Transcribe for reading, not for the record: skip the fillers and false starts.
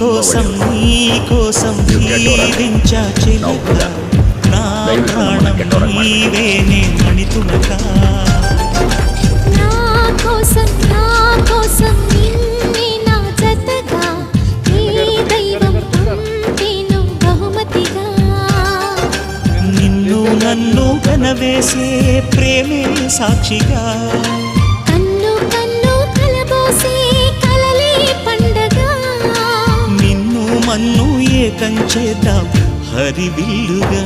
కోసం జీవించా చిలక నా ప్రాణం నీవేనే మణితులక నా కోసం నిన్నే నా జతగా నీ దైవం పంపేను బహుమతిగా నిన్ను నన్ను కనవేసే ప్రేమే సాక్షిగా కన్ను కలబోసే కలలే పండగ నిన్ను మన్ను ఏకం చేద్దాం హరివిల్లుగా